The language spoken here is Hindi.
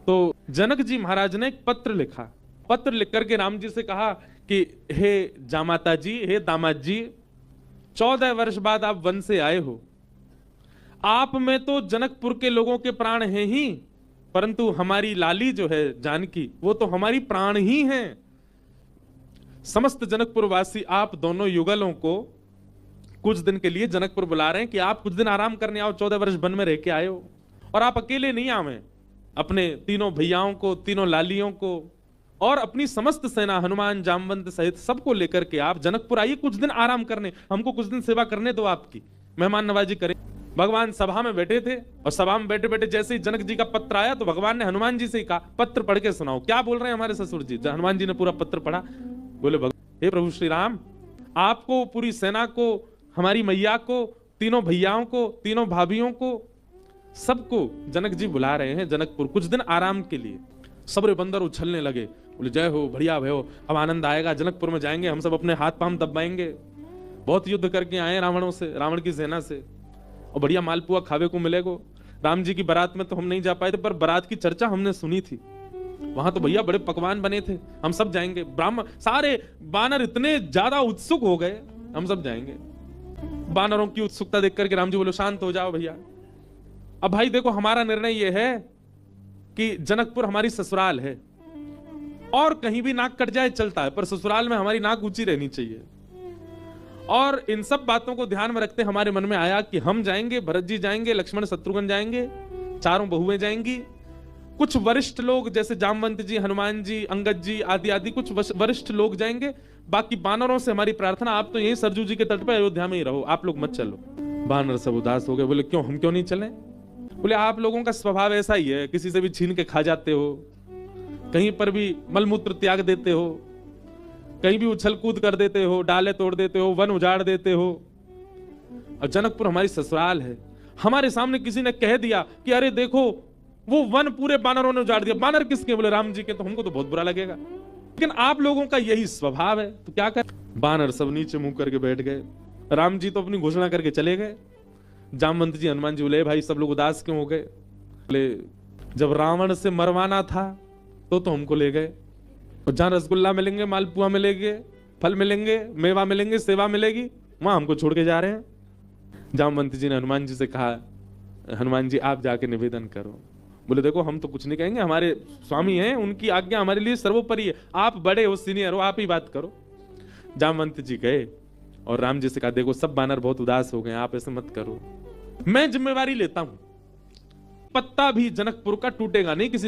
तो जनक जी महाराज ने एक पत्र लिखा। पत्र लिख करके राम जी से कहा कि हे जामाता जी, हे दामाद जी, 14 वर्ष बाद आप वन से आए हो। आप में तो जनकपुर के लोगों के प्राण हैं ही, परंतु हमारी लाली जो है जानकी, वो तो हमारी प्राण ही हैं। समस्त जनकपुर वासी आप दोनों युगलों को कुछ दिन के लिए जनकपुर बुला रहे हैं कि आप कुछ दिन आराम करने आओ। 14 वर्ष वन में रह के आए हो, और आप अकेले नहीं आवे, अपने तीनों भैयाओं को, तीनों लालियों को और अपनी समस्त सेना हनुमान जामवंत सहित सबको लेकर के आप जनकपुर आइए कुछ दिन आराम करने, हमको कुछ दिन सेवा करने दो, आपकी मेहमान नवाजी करें। भगवान सभा में बैठे थे, और सभा में बैठे बैठे जैसे ही जनक जी का पत्र आया तो भगवान ने हनुमान जी से कहा, पत्र पढ़ के सुनाओ, क्या बोल रहे हैं हमारे ससुर जी। हनुमान जी ने पूरा पत्र पढ़ा। बोले, हे प्रभु श्री राम, आपको, पूरी सेना को, हमारी मैया को, तीनों भैयाओं को, तीनों भाभीियों को, सबको जनक जी बुला रहे हैं जनकपुर कुछ दिन आराम के लिए। सबरे बंदर उछलने लगे, बोले जय हो, बढ़िया भयो, अब आनंद आएगा, जनकपुर में जाएंगे, हम सब अपने हाथ पांव दबाएंगे। बहुत युद्ध करके आए रावणों से, रावण की सेना से, और बढ़िया मालपुआ खावे को मिलेगा। राम जी की बारात में तो हम नहीं जा पाए थे, पर बारात की चर्चा हमने सुनी थी। वहां तो भैया बड़े पकवान बने थे, हम सब जाएंगे। ब्राह्मण सारे बानर इतने ज्यादा उत्सुक हो गए, हम सब जाएंगे। बानरों की उत्सुकता देख करके राम जी बोले, शांत हो जाओ भैया। अब भाई देखो, हमारा निर्णय यह है कि जनकपुर हमारी ससुराल है, और कहीं भी नाक कट जाए चलता है, पर ससुराल में हमारी नाक ऊंची रहनी चाहिए। और इन सब बातों को ध्यान में रखते हमारे मन में आया कि हम जाएंगे, भरत जी जाएंगे, लक्ष्मण शत्रुघ्न जाएंगे, चारों बहुएं जाएंगी, कुछ वरिष्ठ लोग जैसे जामवंत जी, हनुमान जी, अंगद जी आदि आदि कुछ वरिष्ठ लोग जाएंगे। बाकी बानरों से हमारी प्रार्थना, आप तो यहीं सरजू जी के तट पर अयोध्या में ही रहो, आप लोग मत चलो। बानर सब उदास हो गए, बोले क्यों, हम क्यों नहीं चले। बोले आप लोगों का स्वभाव ऐसा ही है, किसी से भी छीन के खा जाते हो, कहीं पर भी मलमूत्र त्याग देते हो, कहीं भी उछल कूद कर देते हो, डाले तोड़ देते हो, वन उजाड़ देते हो। और जनकपुर हमारी ससुराल है। हमारे सामने किसी ने कह दिया कि अरे देखो वो वन पूरे बानरों ने उजाड़ दिया। बानर किसके, बोले राम जी के। तो हमको तो बहुत बुरा लगेगा, लेकिन आप लोगों का यही स्वभाव है, तो क्या कर। बानर सब नीचे मुंह करके बैठ गए। राम जी तो अपनी घोषणा करके चले गए। जामवंत जी, हनुमान जी बोले भाई सब लोग उदास क्यों हो गए। बोले जब रावण से मरवाना था तो हमको ले गए, और जहां रसगुल्ला मिलेंगे, मालपुआ मिलेंगे, फल मिलेंगे, मेवा मिलेंगे, सेवा मिलेगी, वहां हमको छोड़ के जा रहे हैं। जामवंत जी ने हनुमान जी से कहा, हनुमान जी आप जाके निवेदन करो। बोले देखो हम तो कुछ नहीं कहेंगे, हमारे स्वामी हैं, उनकी आज्ञा हमारे लिए सर्वोपरि है, आप बड़े हो, सीनियर हो, आप ही बात करो। जामवंत जी गए और राम जी से कहा, देखो सब बानर बहुत उदास हो गए, आप ऐसे मत करो, मैं जिम्मेवारी लेता हूं, पत्ता भी जनकपुर का टूटेगा नहीं, किसी